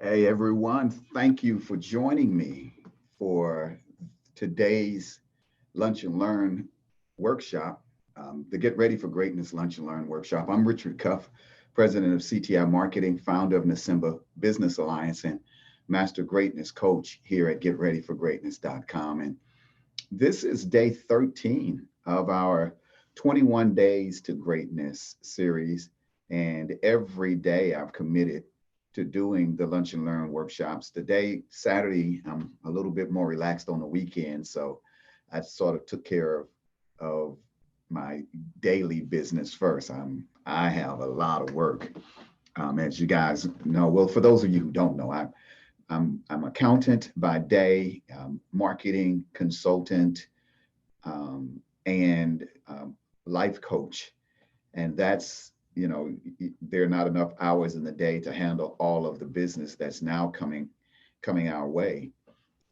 Hey everyone, thank you for joining me for today's Lunch and Learn workshop, the Get Ready for Greatness Lunch and Learn workshop. I'm Richard Cuff, president of CTI Marketing, founder of Nasimba Business Alliance, and master greatness coach here at getreadyforgreatness.com. And this is day 13 of our 21 Days to Greatness series. And every day I've committed to doing the Lunch and Learn workshops. Today, Saturday, I'm a little bit more relaxed on the weekend. So I sort of took care of my daily business first. I have a lot of work, as you guys know. Well, for those of you who don't know, I'm accountant by day, marketing consultant, and life coach. And that's, there are not enough hours in the day to handle all of the business that's now coming our way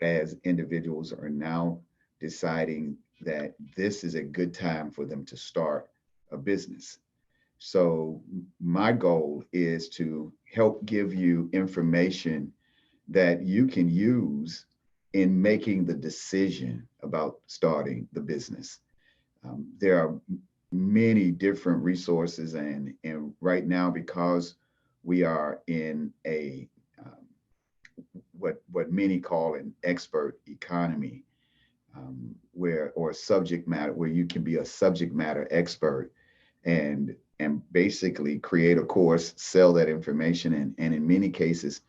as individuals are now deciding that this is a good time for them to start a business. So my goal is to help give you information that you can use in making the decision about starting the business. There are many different resources, and right now, because we are in a what many call an expert economy, where or subject matter, where you can be a subject matter expert and basically create a course, sell that information, and in many cases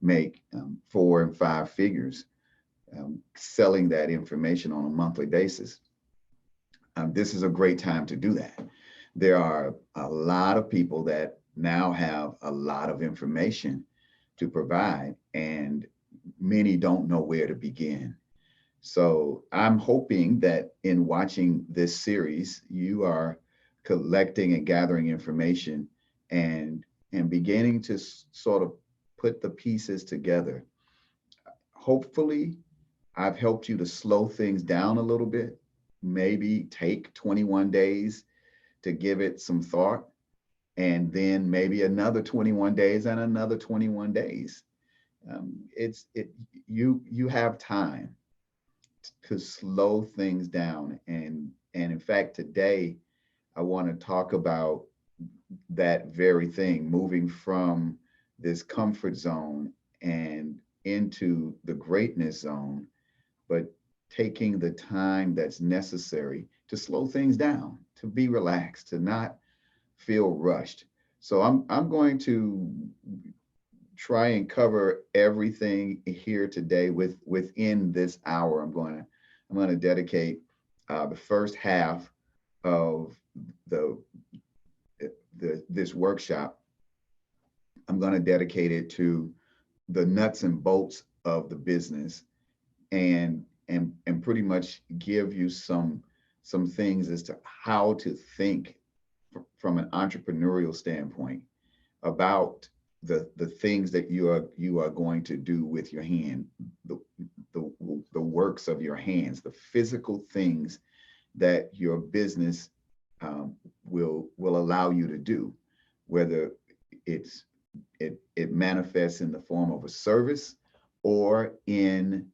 make four and five figures selling that information on a monthly basis. This is a great time to do that. There are a lot of people that now have a lot of information to provide, and many don't know where to begin. So I'm hoping that in watching this series, you are collecting and gathering information and beginning to sort of put the pieces together. Hopefully, I've helped you to slow things down a little bit, maybe take 21 days to give it some thought, and then maybe another 21 days and another 21 days. It's it you have time to slow things down, and in fact today I want to talk about that very thing, moving from this comfort zone and into the greatness zone, but taking the time that's necessary to slow things down, to be relaxed, to not feel rushed. So I'm going to try and cover everything here today within this hour. I'm going to dedicate the first half of the this workshop. I'm going to dedicate it to the nuts and bolts of the business, and pretty much give you some things as to how to think from an entrepreneurial standpoint about the things that you are going to do with your hand, the, the the works of your hands, the physical things that your business will allow you to do, whether it's it manifests in the form of a service or in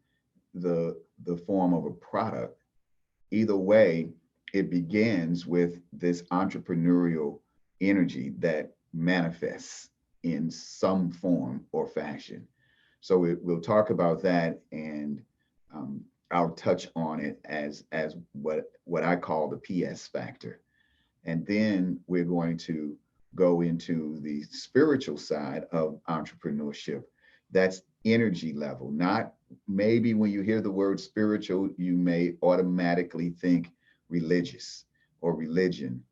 the form of a product. Either way, it begins with this entrepreneurial energy that manifests in some form or fashion. So we'll talk about that, and I'll touch on it as what I call the PS factor. And then we're going to go into the spiritual side of entrepreneurship. That's energy level. Not maybe when you hear the word spiritual, you may automatically think religious or religion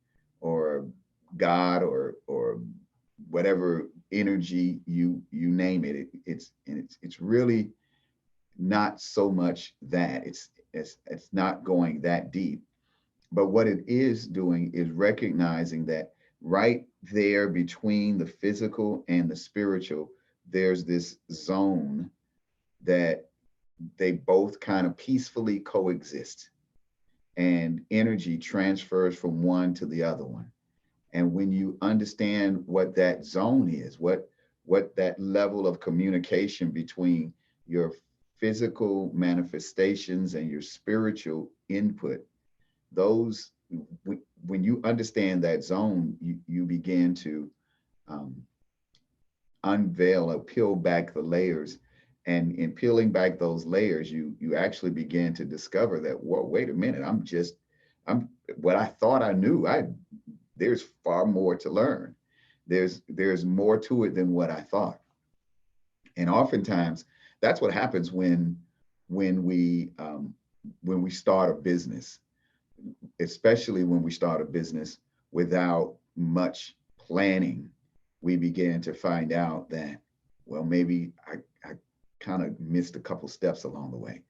or God or whatever energy you name it. It's really not so much that it's not going that deep. But what it is doing is recognizing that right there between the physical and the spiritual, there's this zone that they both kind of peacefully coexist, and energy transfers from one to the other one. And when you understand what that zone is, what that level of communication between your physical manifestations and your spiritual input, those, when you understand that zone, you begin to um, unveil or peel back the layers. And in peeling back those layers, you actually begin to discover that, whoa, wait a minute, I'm what I thought I knew. There's far more to learn. There's more to it than what I thought. And oftentimes that's what happens when we when we start a business, especially when we start a business without much planning. We begin to find out that, well, maybe I kind of missed a couple steps along the way.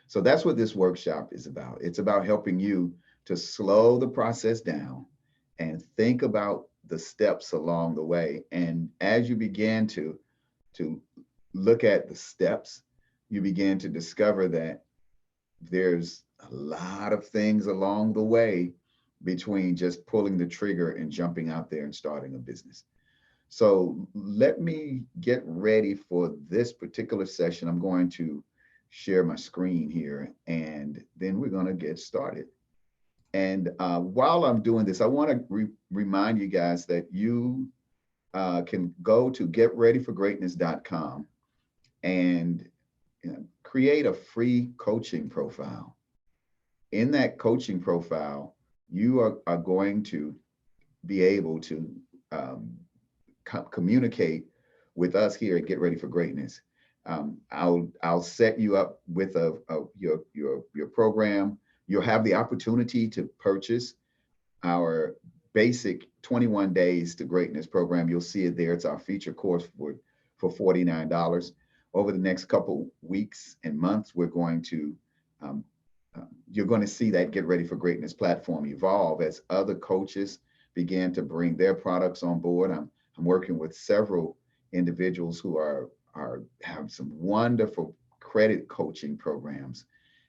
So that's what this workshop is about. It's about helping you to slow the process down and think about the steps along the way. And as you begin to look at the steps, you begin to discover that there's a lot of things along the way between just pulling the trigger and jumping out there and starting a business. So let me get ready for this particular session. I'm going to share my screen here, and then we're going to get started. And while I'm doing this, I want to remind you guys that you can go to getreadyforgreatness.com and create a free coaching profile. In that coaching profile, you are going to be able to communicate with us here at Get Ready for Greatness. I'll set you up with your program. You'll have the opportunity to purchase our basic 21 Days to Greatness program. You'll see it there. It's our feature course for $49. Over the next couple weeks and months, we're going to you're going to see that Get Ready for Greatness platform evolve as other coaches begin to bring their products on board. I'm working with several individuals who have some wonderful credit coaching programs.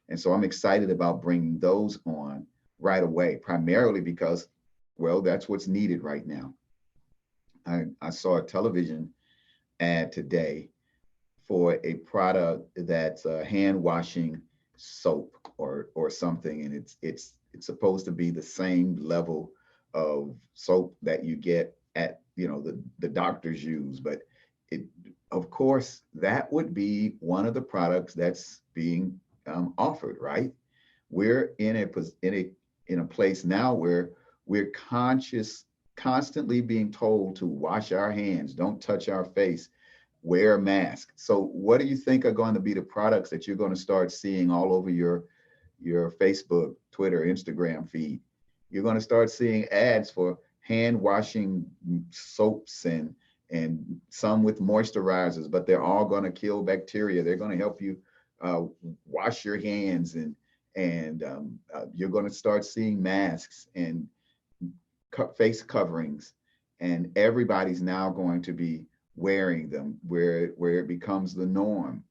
And so I'm excited about bringing those on right away, primarily because, well, that's what's needed right now. I saw a television ad today for a product that's a hand washing soap or something, and it's supposed to be the same level of soap that you get at the doctors use, but it, of course, that would be one of the products that's being offered, right? We're in a place now where we're constantly being told to wash our hands, don't touch our face, wear a mask. So what do you think are going to be the products that you're going to start seeing all over your Facebook, Twitter, Instagram feed? You're going to start seeing ads for hand washing soaps and some with moisturizers, but they're all going to kill bacteria. They're going to help you wash your hands, and you're going to start seeing masks and face coverings, and everybody's now going to be wearing them where it becomes the norm.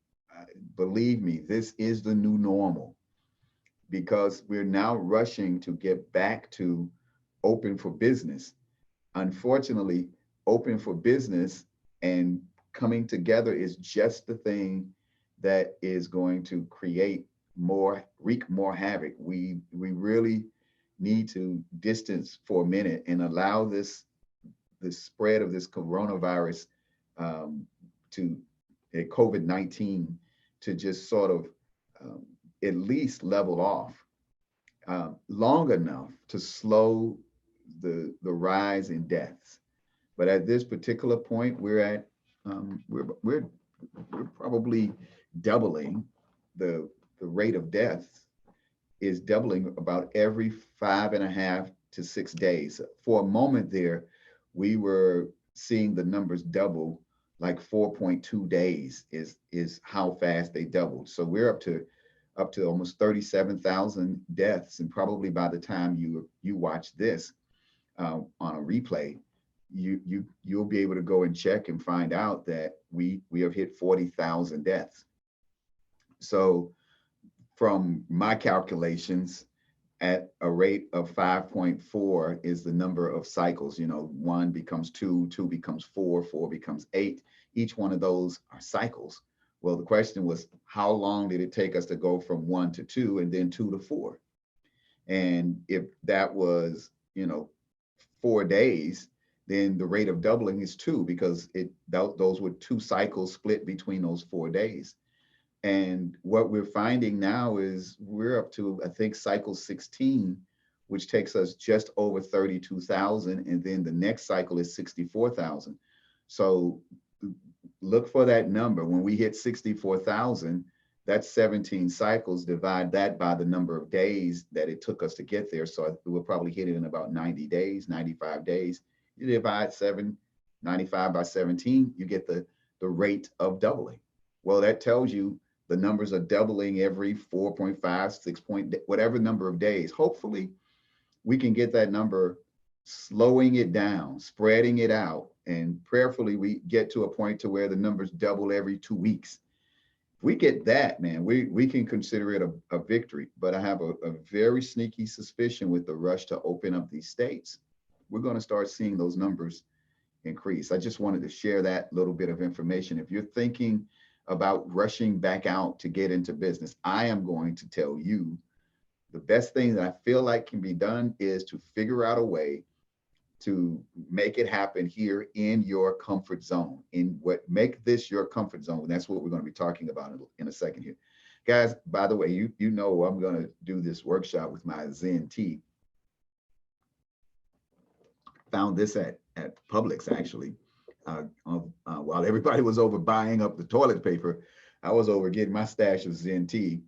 Believe me, this is the new normal, because we're now rushing to get back to open for business. Unfortunately, open for business and coming together is just the thing that is going to wreak more havoc. We really need to distance for a minute and allow the spread of this coronavirus to COVID-19 to just sort of at least level off long enough to slow the rise in deaths. But at this particular point, we're probably doubling the rate of deaths is doubling about every 5.5 to 6 days. For a moment there, we were seeing the numbers double, like 4.2 days is how fast they doubled. So we're up to almost 37,000 deaths, and probably by the time you watch this on a replay, you'll be able to go and check and find out that we have hit 40,000 deaths. So from my calculations, at a rate of 5.4 is the number of cycles. 1 becomes 2, 2 becomes 4, 4 becomes 8. each one of those are cycles. Well, the question was, how long did it take us to go from 1 to 2 and then 2 to 4? And if that was, 4 days, then the rate of doubling is 2, because those were 2 cycles split between those 4 days. And what we're finding now is we're up to, I think, cycle 16, which takes us just over 32,000. And then the next cycle is 64,000. So look for that number. When we hit 64,000, that's 17 cycles. Divide that by the number of days that it took us to get there. So we'll probably hit it in about 90 days, 95 days. You divide 95 by 17, you get the rate of doubling. Well, that tells you the numbers are doubling every 4.5, 6 point, whatever number of days. Hopefully, we can get that number, slowing it down, spreading it out, and prayerfully we get to a point to where the numbers double every 2 weeks. If we get that, man, we can consider it a victory. But I have a very sneaky suspicion with the rush to open up these states, we're going to start seeing those numbers increase. I just wanted to share that little bit of information. If you're thinking about rushing back out to get into business, I am going to tell you the best thing that I feel like can be done is to figure out a way to make it happen here in your comfort zone. Make this your comfort zone. That's what we're going to be talking about in a second here. Guys, by the way, you know I'm going to do this workshop with my Zen tea. Found this at Publix, actually. While everybody was over buying up the toilet paper, I was over getting my stash of Zen tea.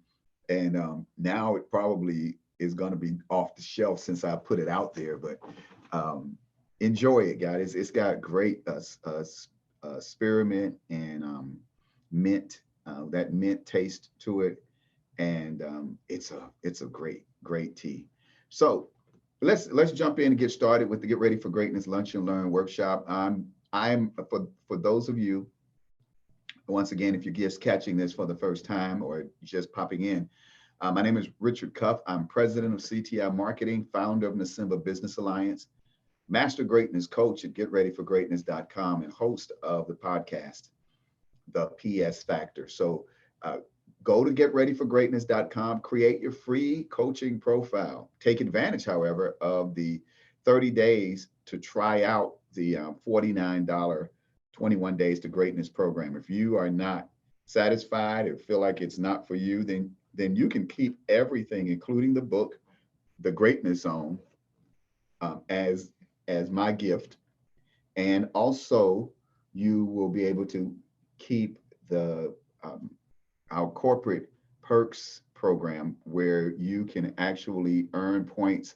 And now it probably is going to be off the shelf since I put it out there. But enjoy it, guys. It's got great spearmint and mint, that mint taste to it. And it's a great tea. So let's jump in and get started with the Get Ready for Greatness Lunch and Learn workshop. I'm for those of you, once again, if you're just catching this for the first time or just popping in, my name is Richard Cuff. I'm president of CTI Marketing, founder of Nasimba Business Alliance, master greatness coach at getreadyforgreatness.com, and host of the podcast, The PS Factor. So go to getreadyforgreatness.com, create your free coaching profile. Take advantage, however, of the 30 days to try out the $49 21 Days to Greatness program. If you are not satisfied or feel like it's not for you, then you can keep everything, including the book, The Greatness Zone, as my gift. And also, you will be able to keep the our corporate perks program, where you can actually earn points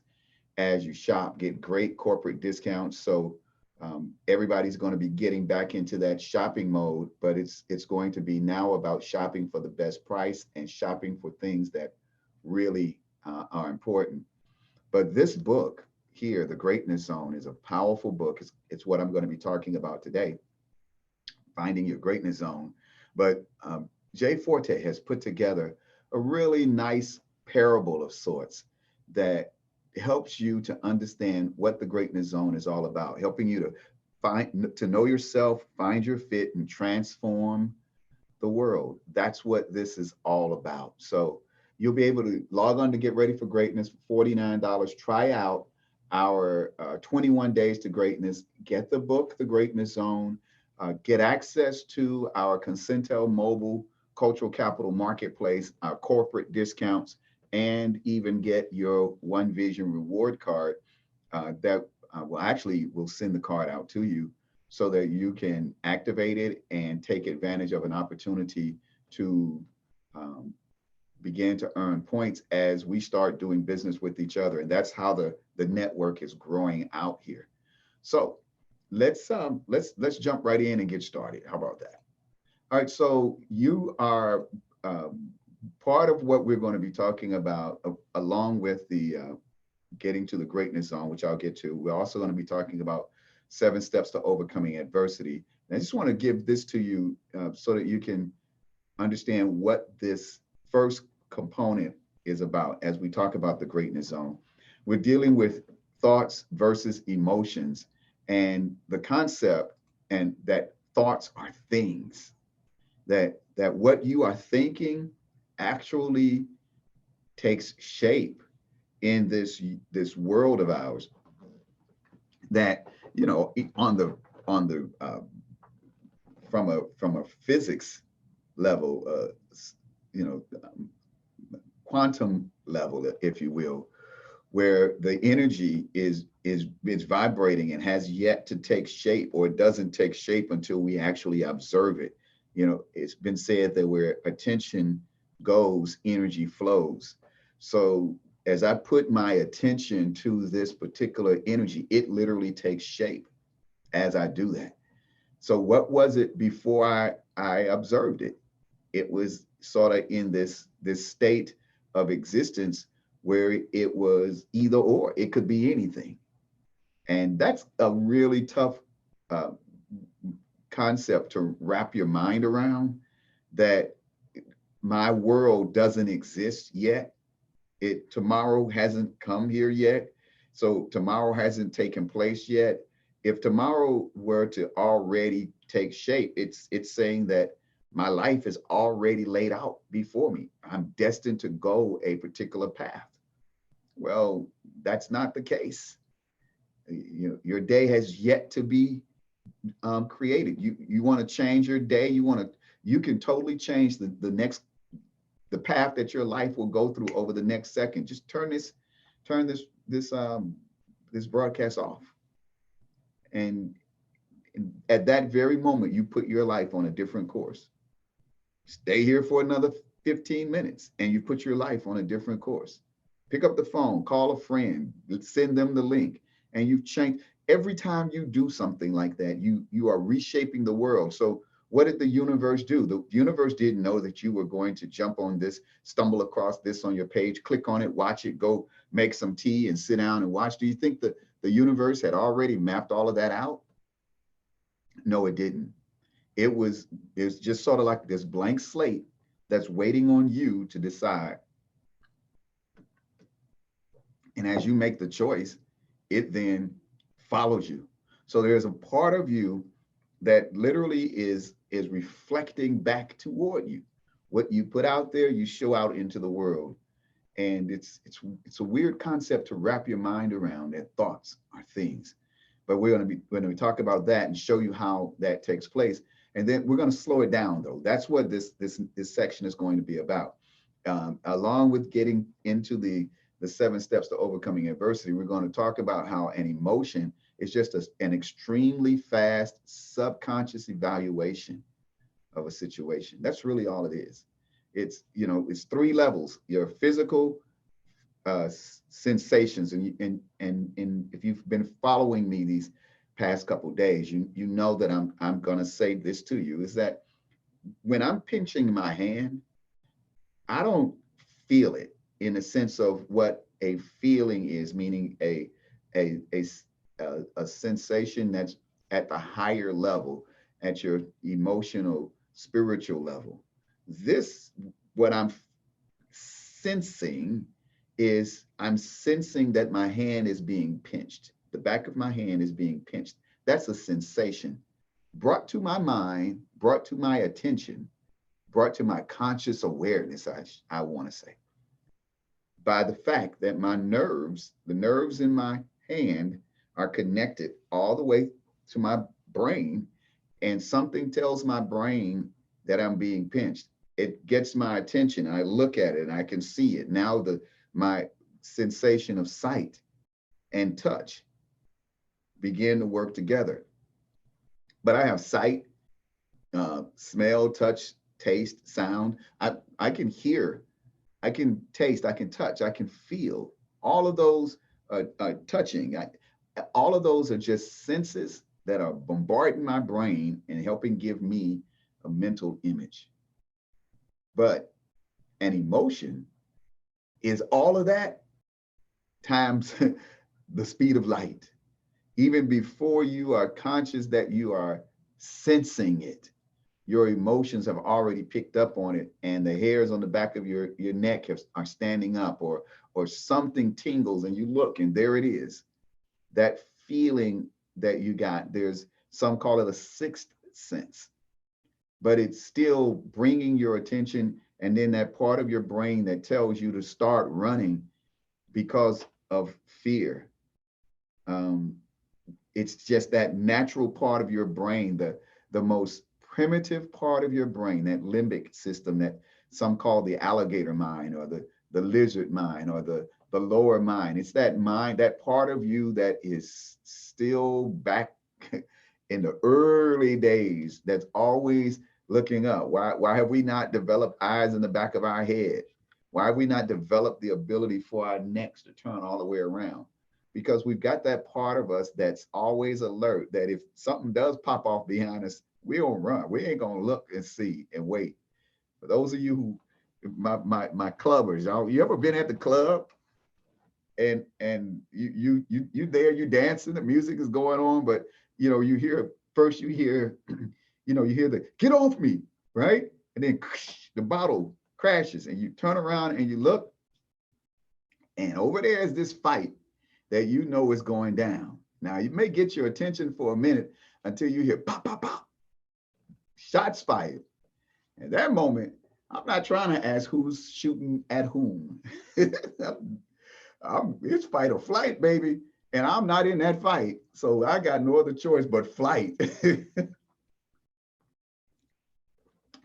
as you shop, get great corporate discounts. So everybody's going to be getting back into that shopping mode, but it's going to be now about shopping for the best price and shopping for things that really are important. But this book here, The Greatness Zone, is a powerful book. It's what I'm going to be talking about today, finding your greatness zone. But Jay Forte has put together a really nice parable of sorts that helps you to understand what the greatness zone is all about, helping you to know yourself, find your fit, and transform the world. That's what this is all about. So you'll be able to log on to Get Ready for Greatness for $49. Try out our 21 Days to Greatness. Get the book, The Greatness Zone. Get access to our Concentel Mobile Cultural Capital Marketplace, our corporate discounts, and even get your One Vision reward card that we'll send the card out to you so that you can activate it and take advantage of an opportunity to begin to earn points as we start doing business with each other. And that's how the network is growing out here. So let's jump right in and get started. How about that? All right, so you are part of what we're going to be talking about, along with the getting to the greatness zone, which I'll get to. We're also going to be talking about 7 steps to overcoming adversity. And I just want to give this to you so that you can understand what this first component is about as we talk about the greatness zone. We're dealing with thoughts versus emotions, and the concept and that thoughts are things. That what you are thinking actually takes shape in this world of ours. That, you know, on the from a physics level, you know, quantum level, if you will, where the energy is vibrating and has yet to take shape, or it doesn't take shape until we actually observe it. You know, it's been said that where attention goes, energy flows. So as I put my attention to this particular energy, it literally takes shape as I do that. So what was it before I observed it? It was sort of in this state of existence where it was either or. It could be anything. And that's a really tough uh, concept to wrap your mind around, that my world doesn't exist yet. Tomorrow hasn't come here yet. So tomorrow hasn't taken place yet. If tomorrow were to already take shape, it's saying that my life is already laid out before me. I'm destined to go a particular path. Well, that's not the case. Your day has yet to be created. You want to change your day. You can totally change the path that your life will go through over the next second. Just turn this broadcast off, and at that very moment, you put your life on a different course. Stay here for another 15 minutes, and you put your life on a different course. Pick up the phone, call a friend, send them the link, and you've changed. Every time you do something like that, you are reshaping the world. So what did the universe do? The universe didn't know that you were going to jump on this, stumble across this on your page, click on it, watch it, go make some tea and sit down and watch. Do you think that the universe had already mapped all of that out? No, it didn't. It's just sort of like this blank slate that's waiting on you to decide. And as you make the choice, it then follows you. So there's a part of you that literally is reflecting back toward you. What you put out there, you show out into the world. And it's a weird concept to wrap your mind around, that thoughts are things. But we're going to be talk about that and show you how that takes place. And then we're going to slow it down, though. That's what this section is going to be about. Along with getting into the 7 steps to overcoming adversity, we're going to talk about how an emotion is just an extremely fast subconscious evaluation of a situation. That's really all it is. It's 3 levels: your physical sensations, and if you've been following me these past couple of days, you know that I'm going to say this to you, is that when I'm pinching my hand, I don't feel it in the sense of what a feeling is, meaning a sensation that's at the higher level, at your emotional, spiritual level. What I'm sensing is I'm sensing that my hand is being pinched. The back of my hand is being pinched. That's a sensation brought to my mind, brought to my attention, brought to my conscious awareness, I want to say, by the fact that the nerves in my hand are connected all the way to my brain, and something tells my brain that I'm being pinched. It gets my attention. I look at it and I can see it. Now my sensation of sight and touch begin to work together. But I have sight, smell, touch, taste, sound. I can hear, I can taste, I can touch, I can feel. All of those touching. All of those are just senses that are bombarding my brain and helping give me a mental image. But an emotion is all of that times the speed of light. Even before you are conscious that you are sensing it, your emotions have already picked up on it, and the hairs on the back of your neck are standing up, or something tingles, and you look, and there it is. That feeling that you got, there's some call it a sixth sense, but it's still bringing your attention. And then that part of your brain that tells you to start running because of fear. Um, it's just that natural part of your brain, the most primitive part of your brain, that limbic system that some call the alligator mind or the lizard mind or the lower mind. It's that mind, that part of you that is still back in the early days, that's always looking up. Why have we not developed eyes in the back of our head? Why have we not developed the ability for our necks to turn all the way around? Because we've got that part of us that's always alert, that if something does pop off behind us, we don't run. We ain't gonna look and see and wait. For those of you who, my clubbers, y'all, you ever been at the club and you there, you dancing, the music is going on, but you hear first, you hear, you hear the "get off me," right? And then the bottle crashes and you turn around and you look, and over there is this fight that is going down. Now, you may get your attention for a minute until you hear pop, pop, pop, shots fired. At that moment, I'm not trying to ask who's shooting at whom. It's fight or flight, baby. And I'm not in that fight. So I got no other choice but flight.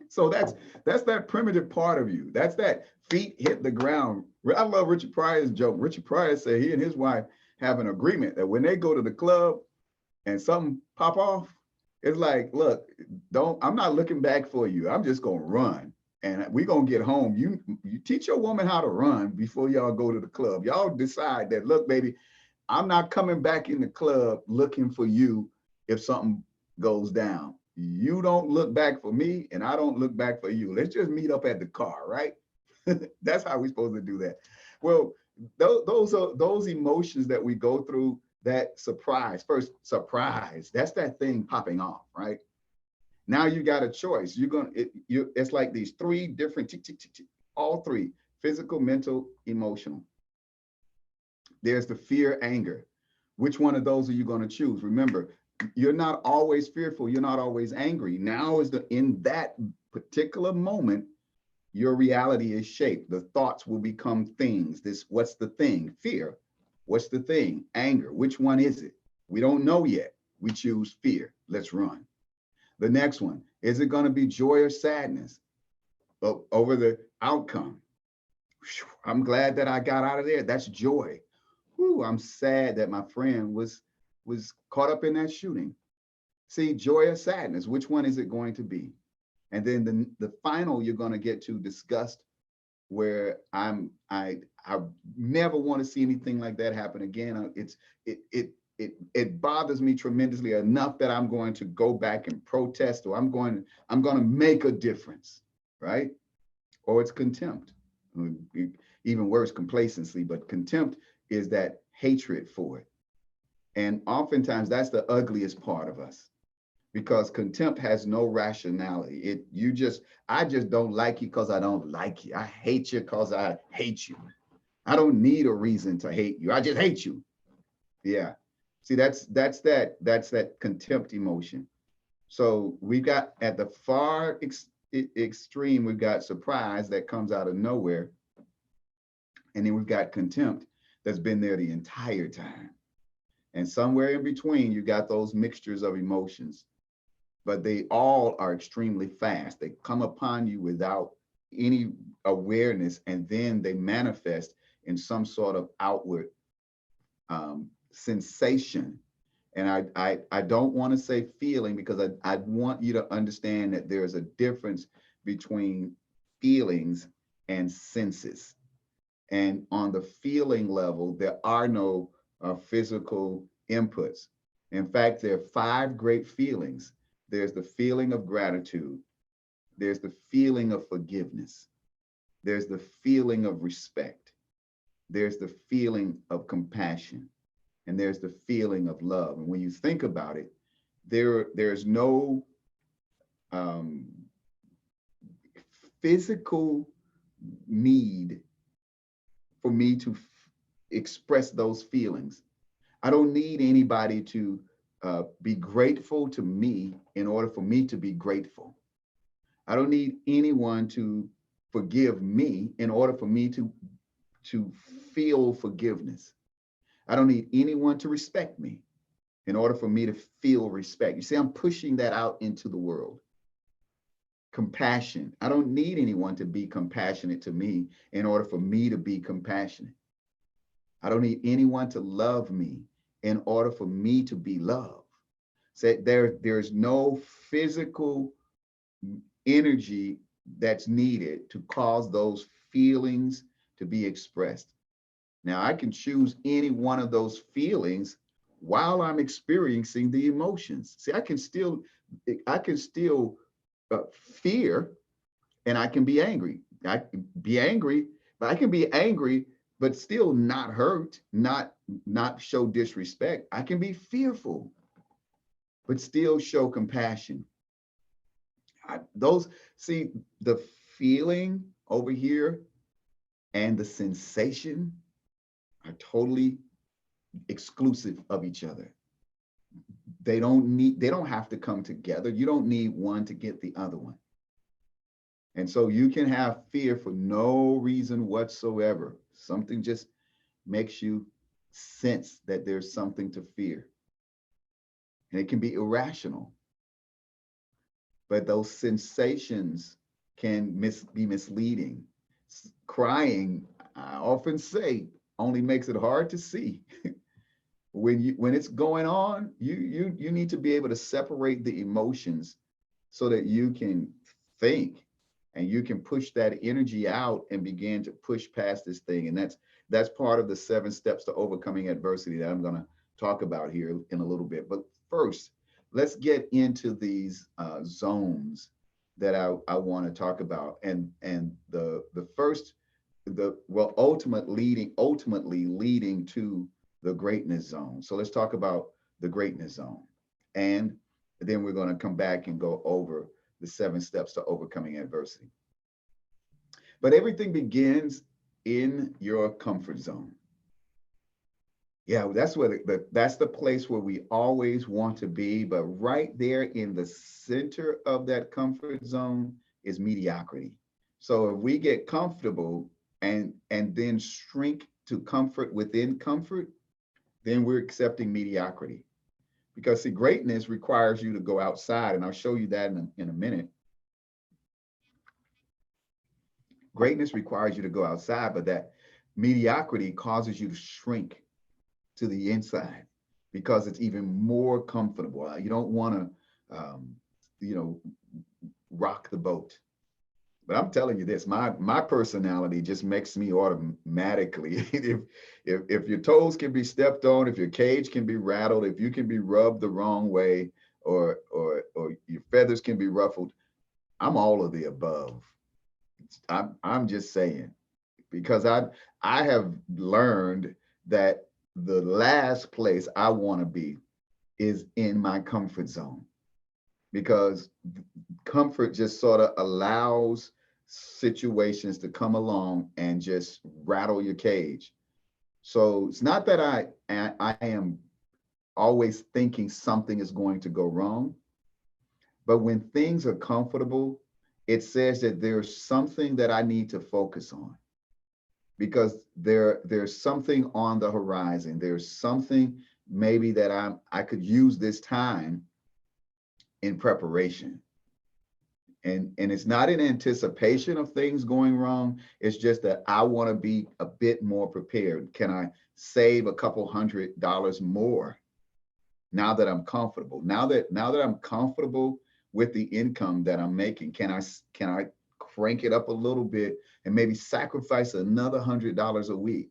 So that's that primitive part of you. That's that feet hit the ground. I love Richard Pryor's joke. Richard Pryor said he and his wife have an agreement that when they go to the club and something pop off, it's like, look, I'm not looking back for you. I'm just gonna run. And we're gonna get home. You teach your woman how to run before y'all go to the club. Y'all decide that, look, baby, I'm not coming back in the club looking for you if something goes down. You don't look back for me, and I don't look back for you. Let's just meet up at the car, right? That's how we're supposed to do that. Well, those are those emotions that we go through. That surprise, first surprise, that's that thing popping off, right? Now you got a choice. It's like these three different tick, tick, tick, tick, all three: physical, mental, emotional. There's the fear, anger. Which one of those are you going to choose? Remember, you're not always fearful. You're not always angry. Now is in that particular moment, your reality is shaped. The thoughts will become things. What's the thing? Fear. What's the thing? Anger. Which one is it? We don't know yet. We choose fear. Let's run. The next one, is it going to be joy or sadness over the outcome? I'm glad that I got out of there. That's joy. Whew, I'm sad that my friend was caught up in that shooting. See, joy or sadness, which one is it going to be? And then the final, you're going to get to disgust, where I never want to see anything like that happen again. It bothers me tremendously enough that I'm going to go back and protest, or I'm going to make a difference, right? Or it's contempt. Even worse, complacency, but contempt is that hatred for it. And oftentimes that's the ugliest part of us, because contempt has no rationality. I just don't like you because I don't like you. I hate you because I hate you. I don't need a reason to hate you. I just hate you. Yeah. See, that's that contempt emotion. So we got at the far extreme, we've got surprise that comes out of nowhere. And then we've got contempt that's been there the entire time. And somewhere in between, you got those mixtures of emotions, but they all are extremely fast. They come upon you without any awareness, and then they manifest in some sort of outward sensation. And I don't want to say feeling, because I want you to understand that there's a difference between feelings and senses. And on the feeling level, there are no physical inputs. In fact, there are 5 great feelings. There's the feeling of gratitude. There's the feeling of forgiveness. There's the feeling of respect. There's the feeling of compassion. And there's the feeling of love. And when you think about it, there's no physical need for me to express those feelings. I don't need anybody to be grateful to me in order for me to be grateful. I don't need anyone to forgive me in order for me to feel forgiveness. I don't need anyone to respect me in order for me to feel respect. You see, I'm pushing that out into the world. Compassion. I don't need anyone to be compassionate to me in order for me to be compassionate. I don't need anyone to love me in order for me to be loved. So there's no physical energy that's needed to cause those feelings to be expressed. Now, I can choose any one of those feelings while I'm experiencing the emotions. See, I can still fear, and I can be angry. I can be angry, but I can be angry, but still not hurt, not show disrespect. I can be fearful, but still show compassion. Those see the feeling over here and the sensation are totally exclusive of each other. They don't have to come together. You don't need one to get the other one. And so you can have fear for no reason whatsoever. Something just makes you sense that there's something to fear. And it can be irrational, but those sensations can be misleading. Crying, I often say, only makes it hard to see. When it's going on, you need to be able to separate the emotions so that you can think and you can push that energy out and begin to push past this thing. And that's part of the 7 steps to overcoming adversity that I'm going to talk about here in a little bit. But first, let's get into these zones that I want to talk about. And the first, ultimately leading to the greatness zone. So let's talk about the greatness zone. And then we're going to come back and go over the 7 steps to overcoming adversity. But everything begins in your comfort zone. Yeah, that's where that's the place where we always want to be. But right there in the center of that comfort zone is mediocrity. So if we get comfortable and then shrink to comfort within comfort, then we're accepting mediocrity. Because see, greatness requires you to go outside, and I'll show you that in a minute. Greatness requires you to go outside, but that mediocrity causes you to shrink to the inside because it's even more comfortable. You don't want to, rock the boat. But I'm telling you this, my personality just makes me automatically, if your toes can be stepped on, if your cage can be rattled, if you can be rubbed the wrong way, or your feathers can be ruffled, I'm all of the above. I'm just saying, because I have learned that the last place I want to be is in my comfort zone, because comfort just sort of allows situations to come along and just rattle your cage. So it's not that I am always thinking something is going to go wrong, but when things are comfortable, it says that there's something that I need to focus on, because there's something on the horizon. There's something maybe that I could use this time in preparation. And it's not in anticipation of things going wrong. It's just that I want to be a bit more prepared. Can I save a couple $100 more now that I'm comfortable? Now that I'm comfortable with the income that I'm making, can I crank it up a little bit and maybe sacrifice another $100 a week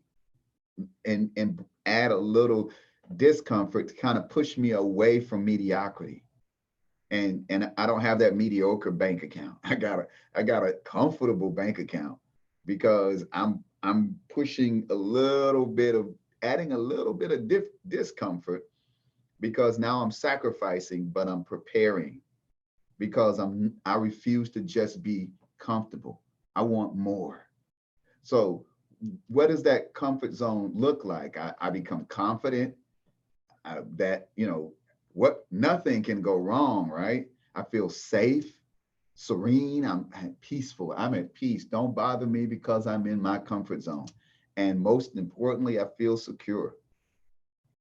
and add a little discomfort to kind of push me away from mediocrity? And I don't have that mediocre bank account. I got a comfortable bank account, because I'm pushing a little bit of adding a little bit of discomfort, because now I'm sacrificing, but I'm preparing, because I refuse to just be comfortable. I want more. So what does that comfort zone look like? I become confident that, Nothing can go wrong, right? I feel safe, serene, I'm peaceful, I'm at peace. Don't bother me because I'm in my comfort zone. And most importantly, I feel secure.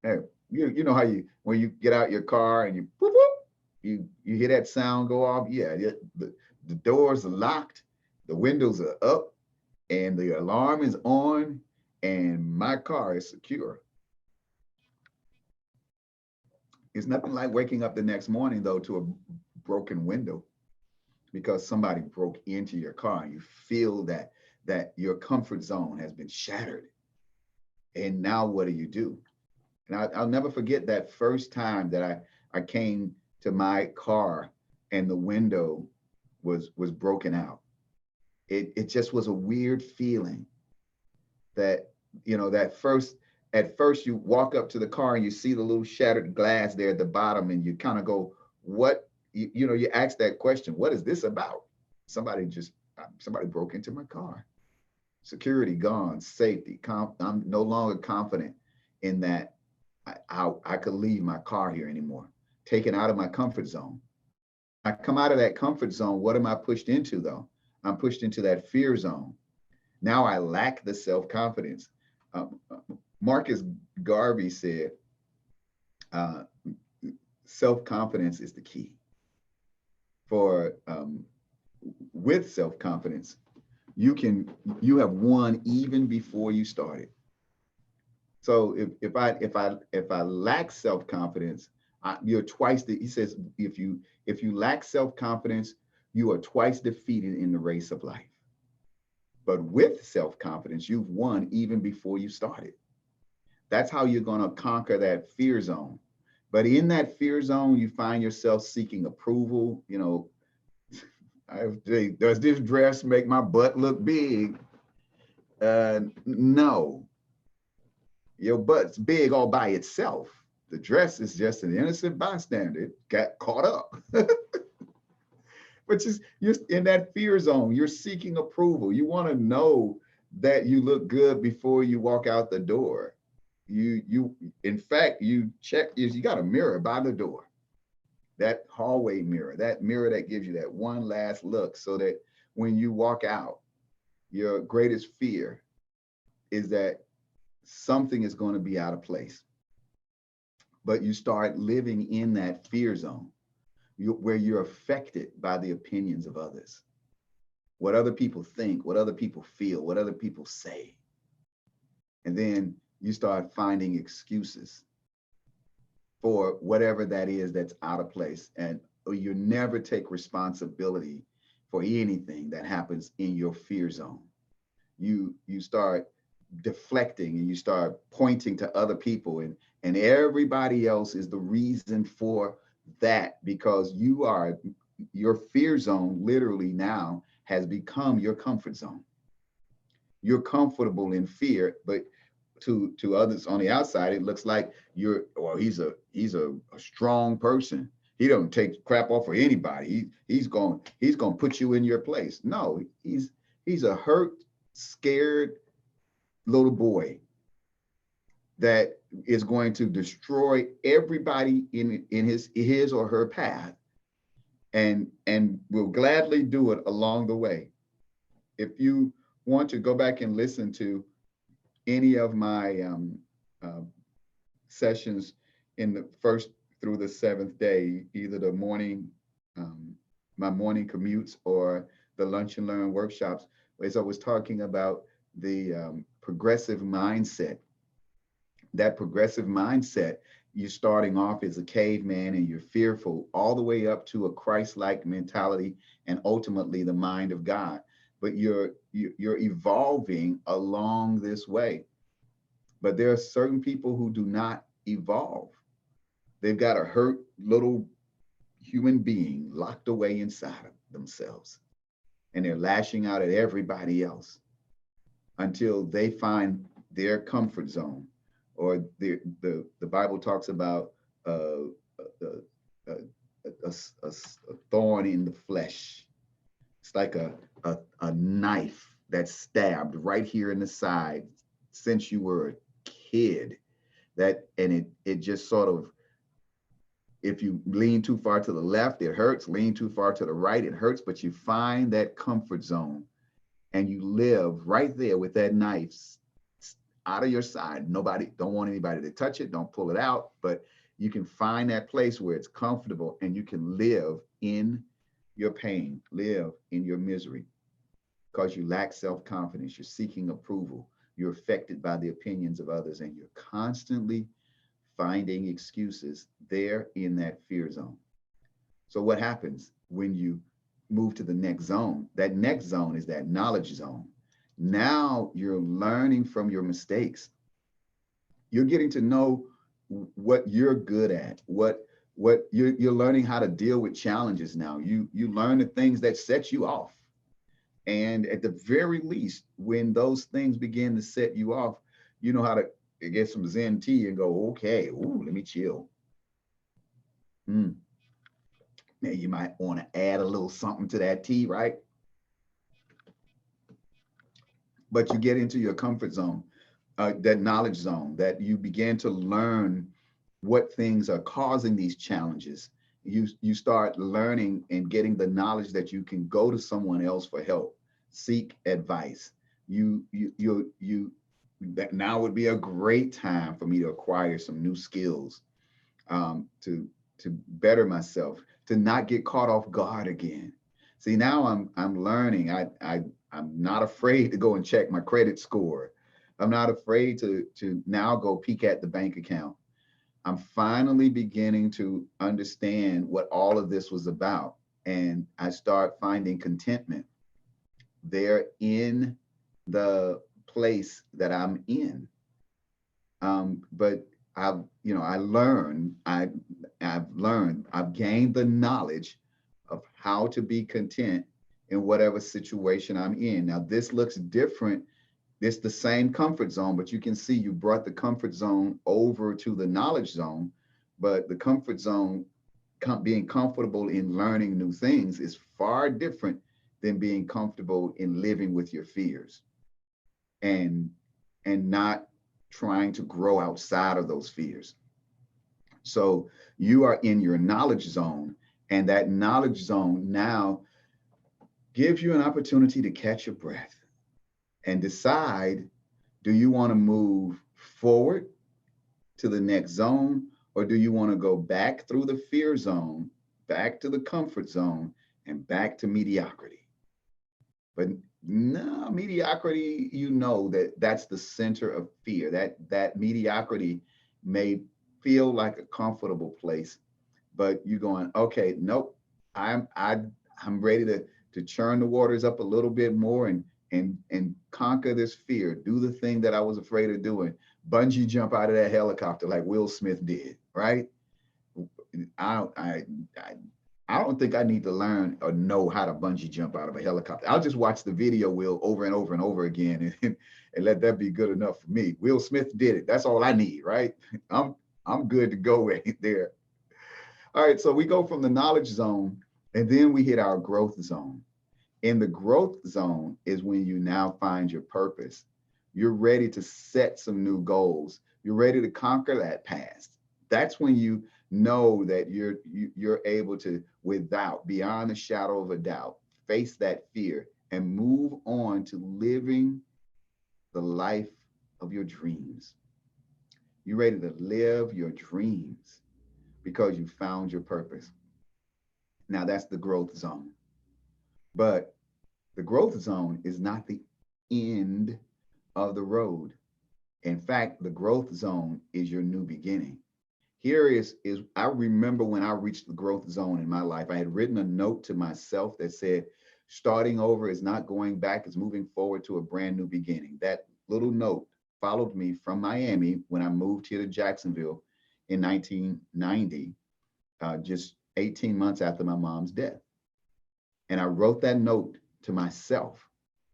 Hey, you know how you, when you get out your car and you whoop, whoop, you hear that sound go off. Yeah, the doors are locked, the windows are up, and the alarm is on, and my car is secure. It's nothing like waking up the next morning though to a broken window because somebody broke into your car and you feel that your comfort zone has been shattered. And now what do? And I'll never forget that first time that I came to my car and the window was broken out. It just was a weird feeling that, that first, at first you walk up to the car and you see the little shattered glass there at the bottom and you kind of go, what, you ask that question, what is this about? Somebody broke into my car. Security gone, safety. I'm no longer confident in that I could leave my car here anymore. Taken out of my comfort zone. I come out of that comfort zone. What am I pushed into though? I'm pushed into that fear zone. Now I lack the self confidence. Marcus Garvey said, uh, self confidence is the key. For with self confidence, you have won even before you started. So if I lack self confidence, you're twice the. He says if you lack self confidence, you are twice defeated in the race of life. But with self confidence, you've won even before you started. That's how you're going to conquer that fear zone. But in that fear zone, you find yourself seeking approval. Does this dress make my butt look big? No, your butt's big all by itself. The dress is just an innocent bystander. It got caught up. But just you're in that fear zone. You're seeking approval. You want to know that you look good before you walk out the door. You in fact you check is you got a mirror by the door. That hallway mirror, that mirror that gives you that one last look so that when you walk out, your greatest fear is that something is going to be out of place. But you start living in that fear zone where you're affected by the opinions of others, what other people think, what other people feel, what other people say. And then you start finding excuses for whatever that is that's out of place. And you never take responsibility for anything that happens in your fear zone. You start deflecting and you start pointing to other people and everybody else is the reason for that because your fear zone literally now has become your comfort zone. You're comfortable in fear, but to others on the outside, it looks like he's a strong person. He don't take crap off of anybody. He's going to put you in your place. No, he's a hurt, scared little boy that is going to destroy everybody in his or her path and will gladly do it along the way. If you want to go back and listen to any of my uh, sessions in the first through the seventh day, either the morning, my morning commutes or the lunch and learn workshops, as I was talking about the progressive mindset. That progressive mindset, you're starting off as a caveman and you're fearful, all the way up to a Christ-like mentality and ultimately the mind of God. But you're evolving along this way. But there are certain people who do not evolve. They've got a hurt little human being locked away inside of themselves, and they're lashing out at everybody else until they find their comfort zone. Or the Bible talks about uh, a, a thorn in the flesh. It's like a knife that's stabbed right here in the side since you were a kid. That and it just sort of If you lean too far to the left, it hurts. Lean too far to the right, it hurts. But you find that comfort zone and you live right there with that knife out of your side. Nobody, don't want anybody to touch it. Don't pull it out. But you can find that place where it's comfortable and you can live in your pain, live in your misery because you lack self-confidence. You're seeking approval. You're affected by the opinions of others, and you're constantly finding excuses there in that fear zone. So what happens when you move to the next zone? That next zone is that knowledge zone. Now you're learning from your mistakes. You're getting to know what you're good at, what you're learning how to deal with challenges now. You learn the things that set you off. And at the very least, when those things begin to set you off, you know how to get some Zen tea and go, okay, ooh, let me chill. Mm. Now you might want to add a little something to that tea, right? But you get into your comfort zone, that knowledge zone, that you begin to learn what things are causing these challenges. You start learning and getting the knowledge that you can go to someone else for help, seek advice. That now would be a great time for me to acquire some new skills, to better myself, to not get caught off guard again. See, now I'm learning. I'm not afraid to go and check my credit score. I'm not afraid to now go peek at the bank account. I'm finally beginning to understand what all of this was about. And I start finding contentment there in the place that I'm in. But I've learned, I've gained the knowledge of how to be content in whatever situation I'm in. Now, this looks different. It's the same comfort zone, but you can see you brought the comfort zone over to the knowledge zone. But the comfort zone, being comfortable in learning new things, is far different than being comfortable in living with your fears and not trying to grow outside of those fears. So you are in your knowledge zone, and that knowledge zone now gives you an opportunity to catch your breath and decide, do you want to move forward to the next zone, or do you want to go back through the fear zone, back to the comfort zone, and back to mediocrity? But no, mediocrity, you know that's the center of fear. That mediocrity may feel like a comfortable place, but you're going, okay, nope, I'm ready to churn the waters up a little bit more and conquer this fear. Do the thing that I was afraid of doing. Bungee jump out of that helicopter like Will Smith did, right? I don't think I need to learn or know how to bungee jump out of a helicopter. I'll just watch the video, Will, over and over and over again, and let that be good enough for me. Will Smith did it. That's all I need, right? I'm good to go right there. All right, so we go from the knowledge zone, and then we hit our growth zone. In the growth zone is when you now find your purpose. You're ready to set some new goals. You're ready to conquer that past. That's when you know that you're able to, without, beyond a shadow of a doubt, face that fear and move on to living the life of your dreams. You're ready to live your dreams because you found your purpose. Now that's the growth zone. But the growth zone is not the end of the road. In fact, the growth zone is your new beginning. Here is I remember when I reached the growth zone in my life, I had written a note to myself that said, starting over is not going back, it's moving forward to a brand new beginning. That little note followed me from Miami when I moved here to Jacksonville in 1990, just 18 months after my mom's death. And I wrote that note to myself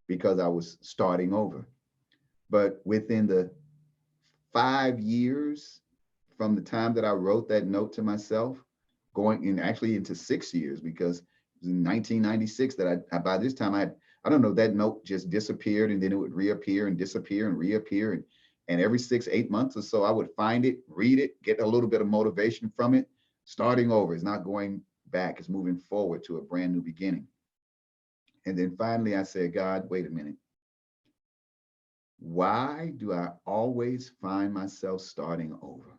because I was starting over. But within the 5 years from the time that I wrote that note to myself, going in actually into 6 years, because it was in 1996 that I by this time I don't know, that note just disappeared, and then it would reappear and disappear and reappear. And every 6, 8 months or so, I would find it, read it, get a little bit of motivation from it, Starting over is not going back, it's moving forward to a brand new beginning. And then finally I said, God, wait a minute. Why do I always find myself starting over?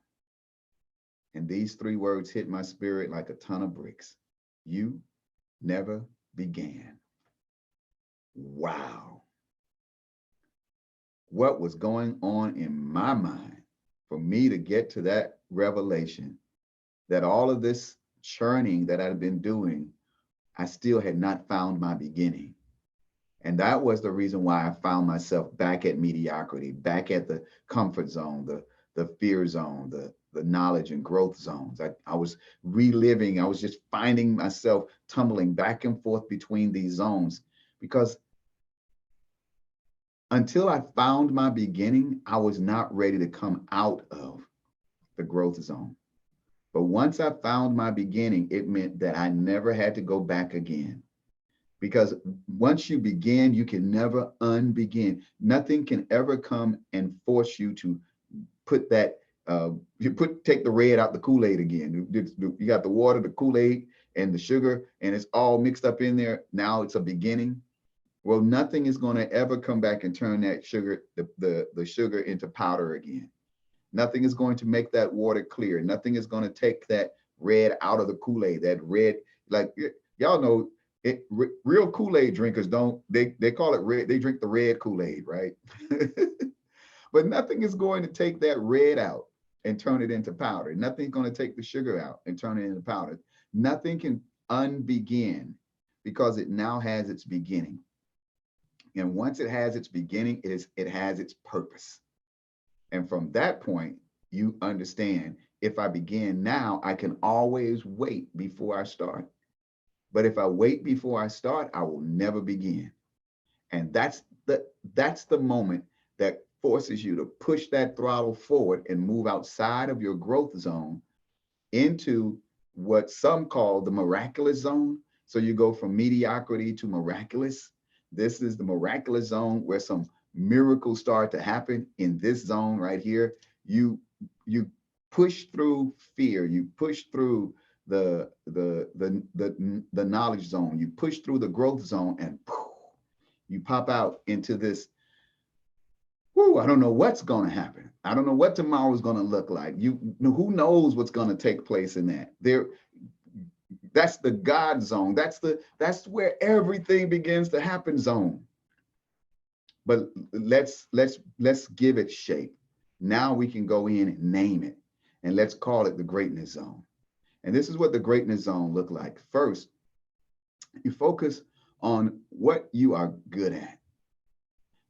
And these three words hit my spirit like a ton of bricks. You never began. Wow. What was going on in my mind for me to get to that revelation that all of this churning that I'd been doing, I still had not found my beginning. And that was the reason why I found myself back at mediocrity, back at the comfort zone, the fear zone, the knowledge and growth zones. I was reliving, I was just finding myself tumbling back and forth between these zones, because until I found my beginning, I was not ready to come out of the growth zone. But once I found my beginning, it meant that I never had to go back again. Because once you begin, you can never unbegin. Nothing can ever come and force you to put that, take the red out the Kool-Aid again. You got the water, the Kool-Aid, and the sugar, and it's all mixed up in there. Now it's a beginning. Well, nothing is going to ever come back and turn that sugar, the sugar into powder again. Nothing is going to make that water clear. Nothing is going to take that red out of the Kool-Aid, that red, like y'all know, real Kool-Aid drinkers don't, they call it red, they drink the red Kool-Aid, right? But nothing is going to take that red out and turn it into powder. Nothing's going to take the sugar out and turn it into powder. Nothing can unbegin, because it now has its beginning. And once it has its beginning, it has its purpose. And from that point, you understand, if I begin now, I can always wait before I start. But if I wait before I start, I will never begin. And that's the moment that forces you to push that throttle forward and move outside of your growth zone into what some call the miraculous zone. So you go from mediocrity to miraculous. This is the miraculous zone where some miracles start to happen. In this zone right here, you push through fear, you push through the knowledge zone, you push through the growth zone, and poof, you pop out into this. Whoo, I don't know what's going to happen. I don't know what tomorrow is going to look like. Who knows what's going to take place in that. That's the God zone. That's where everything begins to happen zone. But let's give it shape. Now we can go in and name it, and let's call it the greatness zone. And this is what the greatness zone look like. First, you focus on what you are good at.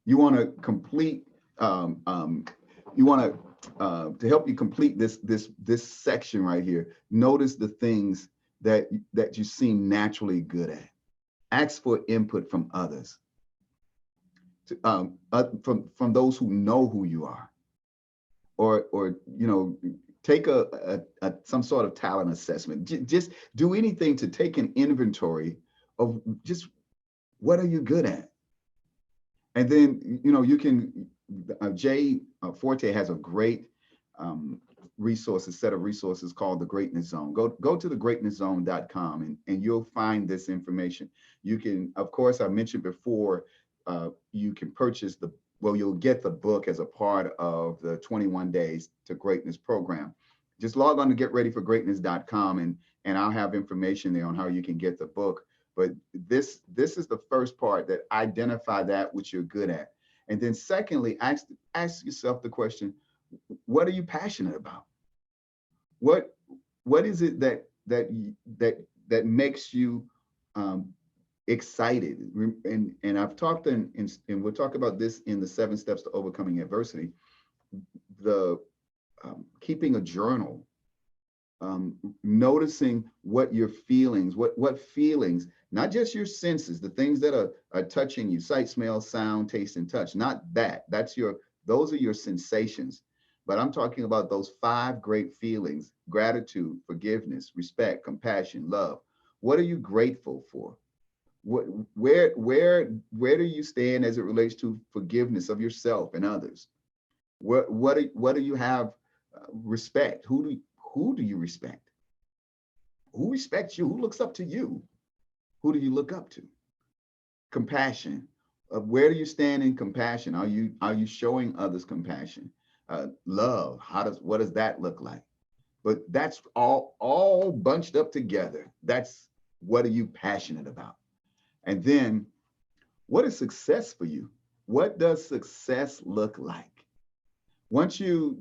You want to complete. You want to help you complete this section right here. Notice the things that you seem naturally good at. Ask for input from others, from those who know who you are, or take some sort of talent assessment. Just do anything to take an inventory of just what are you good at, and then you can. Jay Forte has a great set of resources called the Greatness Zone. Go to thegreatnesszone.com and you'll find this information. You can, of course, I mentioned before, you can purchase you'll get the book as a part of the 21 Days to Greatness program. Just log on to getreadyforgreatness.com and I'll have information there on how you can get the book. But this is the first part, that identify that which you're good at. And then secondly, ask yourself the question, what are you passionate about? What is it that makes you excited? And I've talked and we'll talk about this in the 7 steps to overcoming adversity. The keeping a journal, noticing what your feelings, what feelings, not just your senses, the things that are touching you, sight, smell, sound, taste, and touch, not that. Those are your sensations. But I'm talking about those 5 great feelings: gratitude, forgiveness, respect, compassion, love. What are you grateful for? Where do you stand as it relates to forgiveness of yourself and others? What do you have respect? Who do you respect? Who respects you? Who looks up to you? Who do you look up to? Compassion. Where do you stand in compassion? Are you showing others compassion? Love. What does that look like? But that's all bunched up together. That's what are you passionate about? And then what is success for you? What does success look like? Once you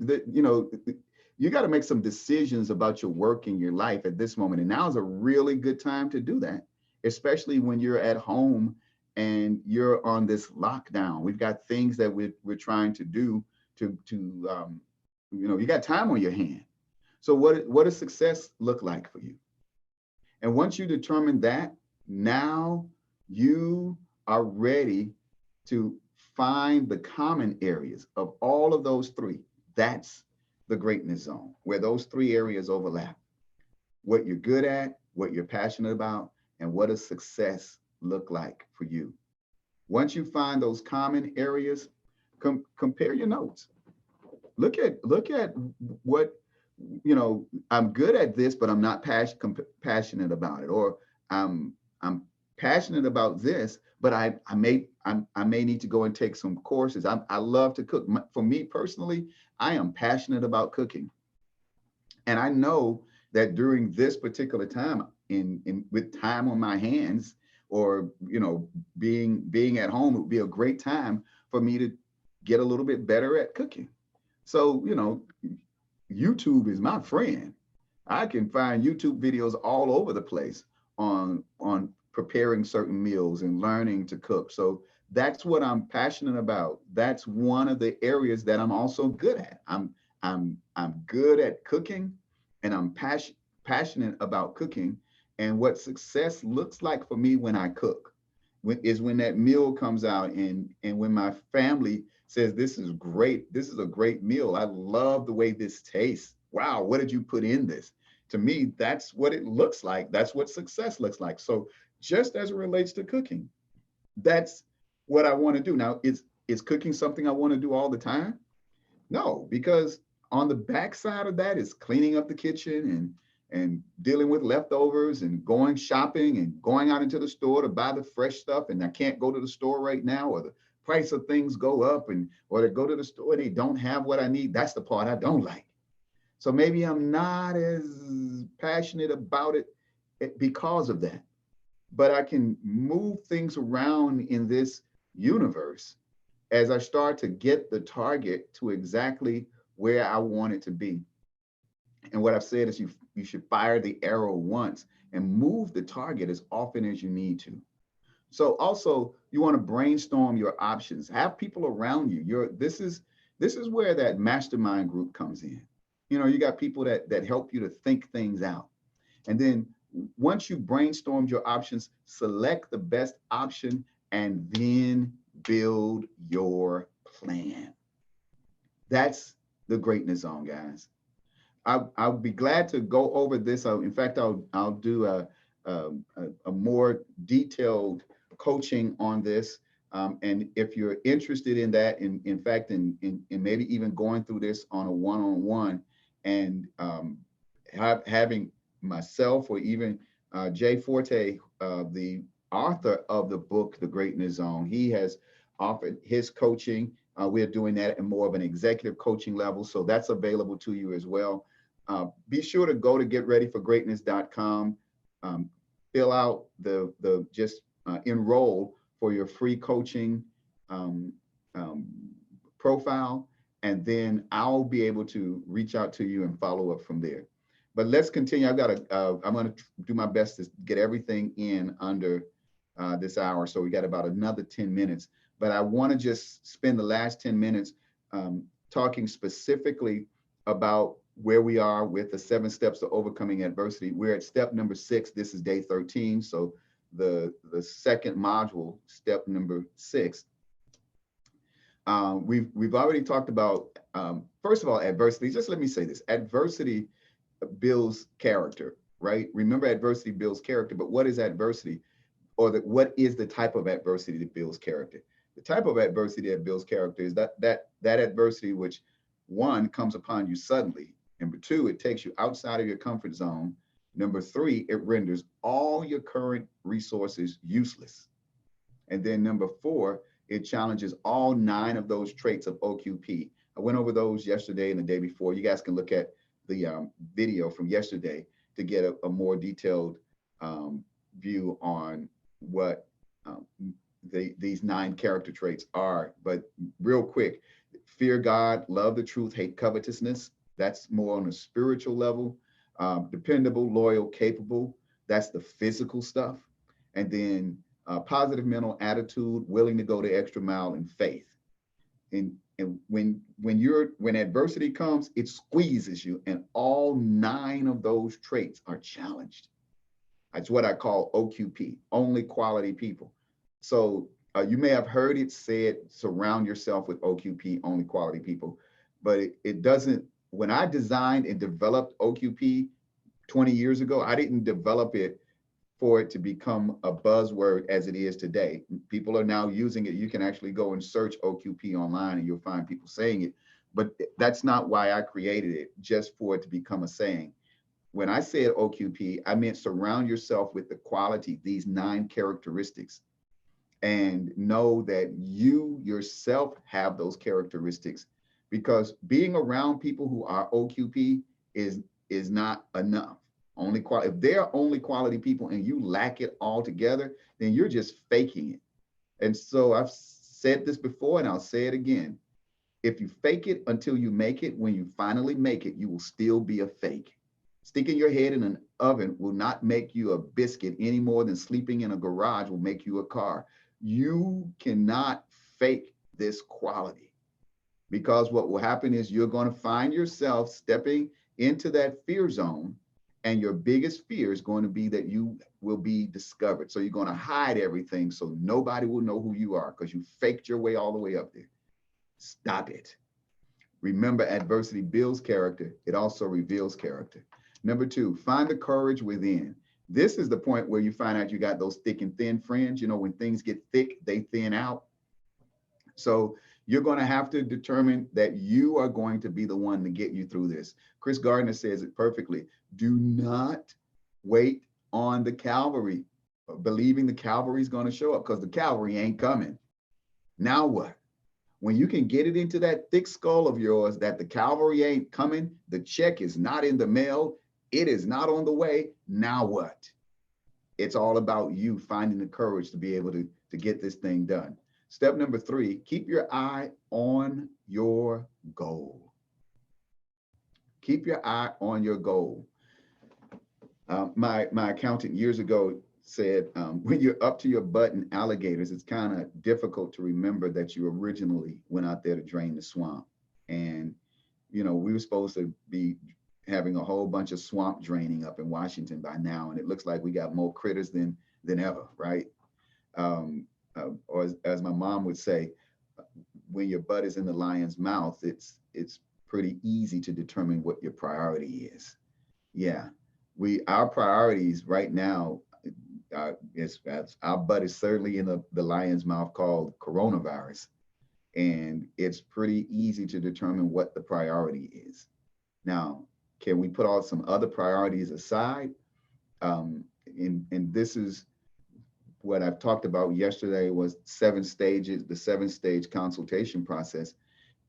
got to make some decisions about your work and your life at this moment. And now is a really good time to do that, especially when you're at home and you're on this lockdown. We've got things that we're trying to do you got time on your hand. So what does success look like for you? And once you determine that, now you are ready to find the common areas of all of those three. That's the greatness zone, where those three areas overlap. What you're good at, what you're passionate about, and what does success look like for you? Once you find those common areas, compare your notes. Look at what I'm good at this, but I'm not passionate about it, or I'm passionate about this, but I may need to go and take some courses. I love to cook. For me personally, I am passionate about cooking, and I know that during this particular time, in with time on my hands, or being at home, it would be a great time for me to get a little bit better at cooking. So YouTube is my friend. I can find YouTube videos all over the place on preparing certain meals and learning to cook. So that's what I'm passionate about. That's one of the areas that I'm also good at. I'm good at cooking, and I'm passionate about cooking. And what success looks like for me when I cook is when that meal comes out, and when my family says, this is great, this is a great meal, I love the way this tastes, wow, what did you put in this? To me, that's what it looks like. That's what success looks like. So just as it relates to cooking, that's what I want to do. Now, is cooking something I want to do all the time? No, because on the backside of that is cleaning up the kitchen, and dealing with leftovers, and going shopping, and going out into the store to buy the fresh stuff. And I can't go to the store right now, or the price of things go up, or to go to the store and they don't have what I need. That's the part I don't like. So maybe I'm not as passionate about it because of that. But I can move things around in this universe as I start to get the target to exactly where I want it to be. And what I've said is you should fire the arrow once and move the target as often as you need to. So also you want to brainstorm your options. Have people around you. This is where that mastermind group comes in. You got people that help you to think things out. And then once you brainstormed your options, select the best option, and then build your plan. That's the greatness zone, guys. I'll be glad to go over this. In fact, I'll do a more detailed coaching on this. And if you're interested in that, in fact, in maybe even going through this on a one-on-one, and having myself, or even Jay Forte, the author of the book, The Greatness Zone, he has offered his coaching. We're doing that at more of an executive coaching level. So that's available to you as well. Be sure to go to getreadyforgreatness.com, fill out just enroll for your free coaching profile, and then I'll be able to reach out to you and follow up from there. But let's continue. I'm going to do my best to get everything in under this hour. So we got about another 10 minutes, but I want to just spend the last 10 minutes talking specifically about where we are with the 7 steps to overcoming adversity. We're at step number 6. This is day 13. So the second module, step number 6. We've already talked about, first of all, adversity. Just let me say this: adversity builds character, right? Remember, adversity builds character. But what is adversity, or what is the type of adversity that builds character? The type of adversity that builds character is that adversity which, one, comes upon you suddenly. Number 2, it takes you outside of your comfort zone. Number three, it renders all your current resources useless. And then number four, it challenges all 9 of those traits of OQP. I went over those yesterday and the day before. You guys can look at the video from yesterday to get a more detailed view on what these 9 character traits are. But real quick, fear God, love the truth, hate covetousness. That's more on a spiritual level. Dependable, loyal, capable. That's the physical stuff. And then positive mental attitude, willing to go the extra mile, in faith. And when adversity comes, it squeezes you, and all 9 of those traits are challenged. That's what I call OQP, only quality people. So you may have heard it said, surround yourself with OQP, only quality people, but it doesn't. When I designed and developed OQP 20 years ago, I didn't develop it for it to become a buzzword as it is today. People are now using it. You can actually go and search OQP online and you'll find people saying it, but that's not why I created it, just for it to become a saying. When I said OQP, I meant surround yourself with the quality, these 9 characteristics, and know that you yourself have those characteristics, because being around people who are OQP is not enough. If they're only quality people and you lack it altogether, then you're just faking it. And so I've said this before and I'll say it again. If you fake it until you make it, when you finally make it, you will still be a fake. Sticking your head in an oven will not make you a biscuit any more than sleeping in a garage will make you a car. You cannot fake this quality, because what will happen is you're going to find yourself stepping into that fear zone, and your biggest fear is going to be that you will be discovered. So you're going to hide everything so nobody will know who you are, because you faked your way all the way up there. Stop it. Remember, adversity builds character. It also reveals character. Number 2, find the courage within. This is the point where you find out you got those thick and thin friends. You know, when things get thick, they thin out. So you're going to have to determine that you are going to be the one to get you through this. Chris Gardner says it perfectly. Do not wait on the cavalry, believing the cavalry is going to show up, because the cavalry ain't coming. Now what? When you can get it into that thick skull of yours that the cavalry ain't coming, the check is not in the mail, it is not on the way, now what? It's all about you finding the courage to be able to get this thing done. Step number 3, keep your eye on your goal. Keep your eye on your goal. My accountant years ago said, when you're up to your butt in alligators, it's kind of difficult to remember that you originally went out there to drain the swamp. And, you know, we were supposed to be having a whole bunch of swamp draining up in Washington by now, and it looks like we got more critters than ever, right? Or as my mom would say, when your butt is in the lion's mouth, it's pretty easy to determine what your priority is. Yeah, our priorities right now, our butt is certainly in the lion's mouth, called coronavirus, and it's pretty easy to determine what the priority is. Now, can we put all some other priorities aside? And this is what I've talked about yesterday, was 7 stages, the 7-stage consultation process.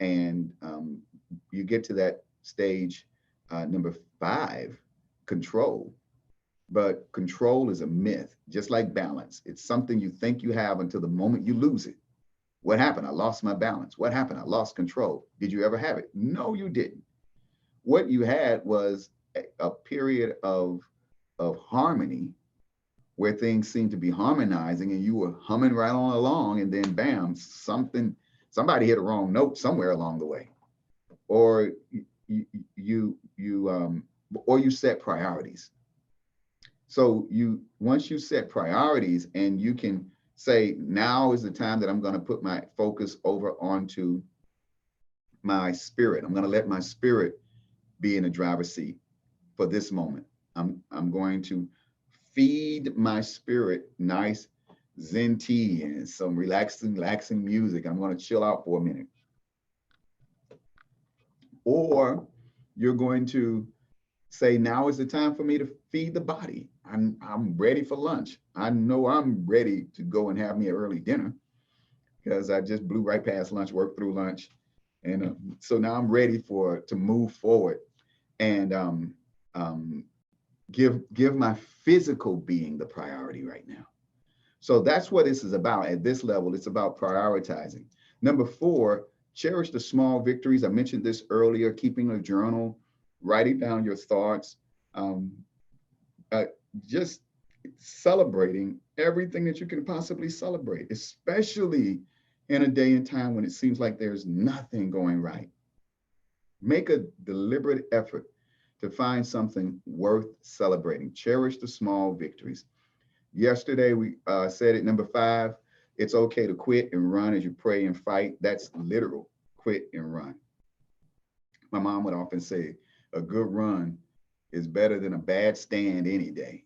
And you get to that stage, number 5, control. But control is a myth, just like balance. It's something you think you have until the moment you lose it. What happened? I lost my balance. What happened? I lost control. Did you ever have it? No, you didn't. What you had was a period of harmony, where things seemed to be harmonizing and you were humming right on along, and then bam, somebody hit a wrong note somewhere along the way, or you set priorities. So once you set priorities and you can say, now is the time that I'm going to put my focus over onto my spirit. I'm going to let my spirit be in the driver's seat for this moment. I'm going to feed my spirit nice Zen tea and some relaxing music. I'm going to chill out for a minute. Or you're going to Say now is the time for me to feed the body. I'm ready for lunch. I know I'm ready to go and have me an early dinner because I just blew right past lunch, worked through lunch, and so now I'm ready for to move forward and um, give my physical being the priority right now. So that's what this is about at this level. It's about prioritizing. Number four, cherish the small victories. I mentioned this earlier, keeping a journal, writing down your thoughts, um, uh, just celebrating everything that you can possibly celebrate, especially in a day and time when it seems like there's nothing going right. Make a deliberate effort to find something worth celebrating. Cherish the small victories. Yesterday, we said it, number five, it's okay to quit and run as you pray and fight. That's literal, quit and run. My mom would often say, a good run is better than a bad stand any day.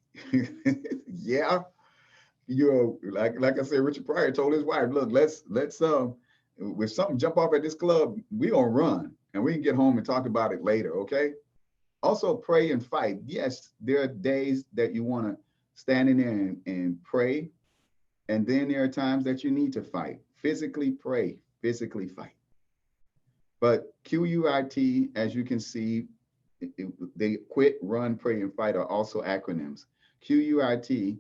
Yeah, like I said, Richard Pryor told his wife, look, let's if something jump off at this club, we gonna run and we can get home and talk about it later, okay? Also pray and fight. Yes, there are days that you want to stand in there and pray, and then there are times that you need to fight. Physically pray, physically fight. But QUIT, as you can see, they quit, run, pray, and fight are also acronyms. QUIT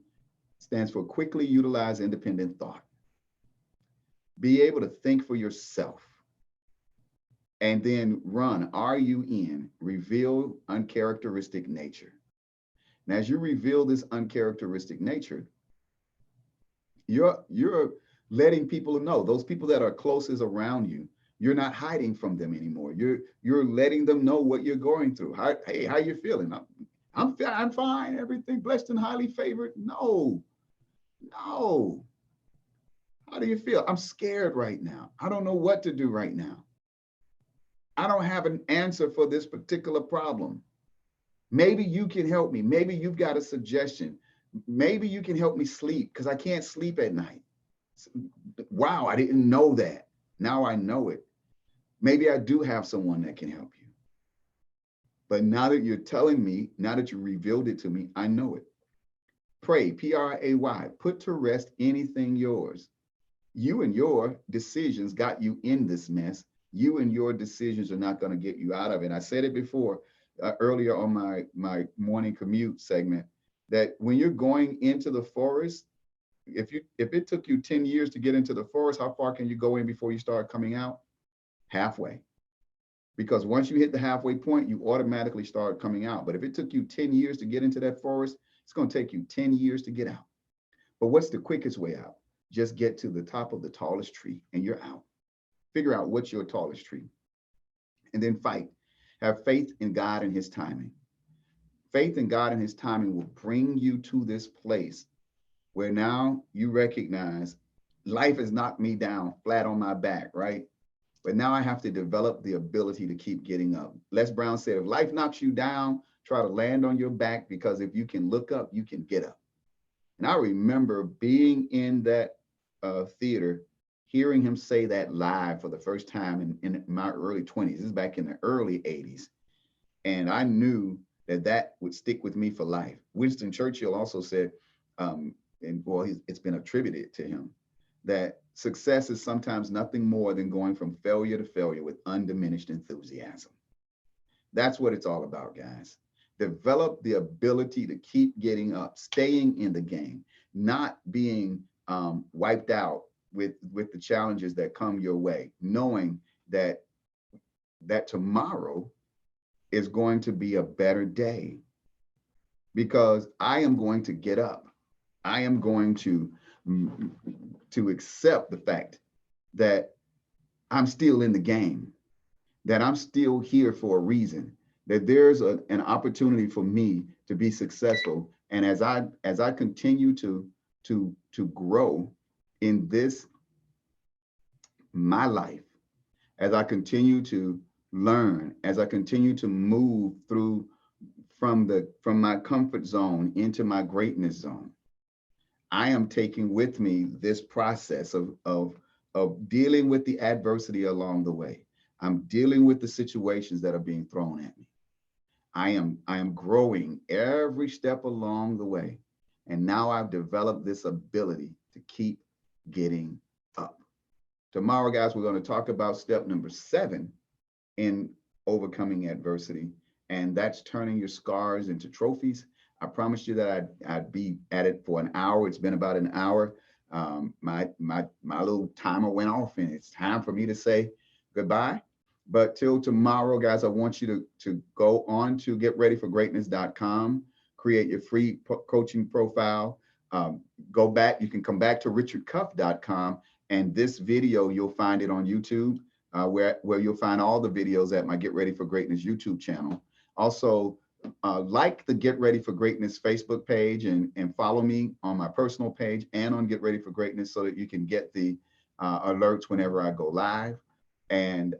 stands for quickly utilize independent thought. Be able to think for yourself. And then run, RUN, reveal uncharacteristic nature. Now, as you reveal this uncharacteristic nature, you're letting people know, those people that are closest around you, you're not hiding from them anymore. You're letting them know what you're going through. Hey, how you feeling? I'm fine. Everything blessed and highly favored. No. How do you feel? I'm scared right now. I don't know what to do right now. I don't have an answer for this particular problem. Maybe you can help me. Maybe you've got a suggestion. Maybe you can help me sleep because I can't sleep at night. Wow, I didn't know that. Now I know it. Maybe I do have someone that can help you. But now that you're telling me, now that you revealed it to me, I know it. Pray, Pray, put to rest anything yours. You and your decisions got you in this mess. You and your decisions are not going to get you out of it. I said it before earlier on my morning commute segment that when you're going into the forest, if it took you 10 years to get into the forest, how far can you go in before you start coming out? Halfway. Because once you hit the halfway point, you automatically start coming out. But if it took you 10 years to get into that forest, it's going to take you 10 years to get out. But what's the quickest way out? Just get to the top of the tallest tree and you're out. Figure out what's your tallest tree and then fight. Have faith in God and his timing. Faith in God and his timing will bring you to this place where now you recognize life has knocked me down flat on my back, right? But now I have to develop the ability to keep getting up. Les Brown said, if life knocks you down, try to land on your back, because if you can look up, you can get up. And I remember being in that theater, hearing him say that live for the first time in my early 20s. This is back in the early 80s. And I knew that would stick with me for life. Winston Churchill also said, it's been attributed to him, that success is sometimes nothing more than going from failure to failure with undiminished enthusiasm. That's what it's all about, guys. Develop the ability to keep getting up, staying in the game, not being wiped out with the challenges that come your way, knowing that tomorrow is going to be a better day because I am going to get up. I am going to accept the fact that I'm still in the game, that I'm still here for a reason, that there's an opportunity for me to be successful. And as I continue to grow in this, my life, as I continue to learn, as I continue to move through from my comfort zone into my greatness zone, I am taking with me this process of dealing with the adversity along the way. I'm dealing with the situations that are being thrown at me. I am growing every step along the way. And now I've developed this ability to keep getting up. Tomorrow, guys, we're going to talk about step number 7 in overcoming adversity, and that's turning your scars into trophies. I promised you that I'd be at it for an hour. It's been about an hour. My little timer went off, and it's time for me to say goodbye. But till tomorrow, guys, I want you to go on to getreadyforgreatness.com, create your free coaching profile. Go back, you can come back to richardcuff.com, and this video, you'll find it on YouTube, where you'll find all the videos at my Get Ready for Greatness YouTube channel. Also, like the Get Ready for Greatness Facebook page, and follow me on my personal page and on Get Ready for Greatness, so that you can get the alerts whenever I go live. And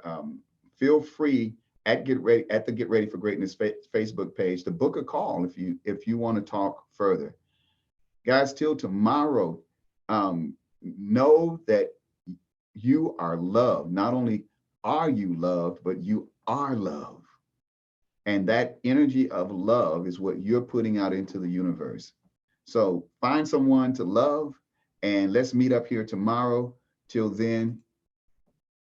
feel free at the Get Ready for Greatness Facebook page to book a call if you want to talk further. Guys, till tomorrow, know that you are loved. Not only are you loved, but you are love. And that energy of love is what you're putting out into the universe. So find someone to love, and let's meet up here tomorrow. Till then,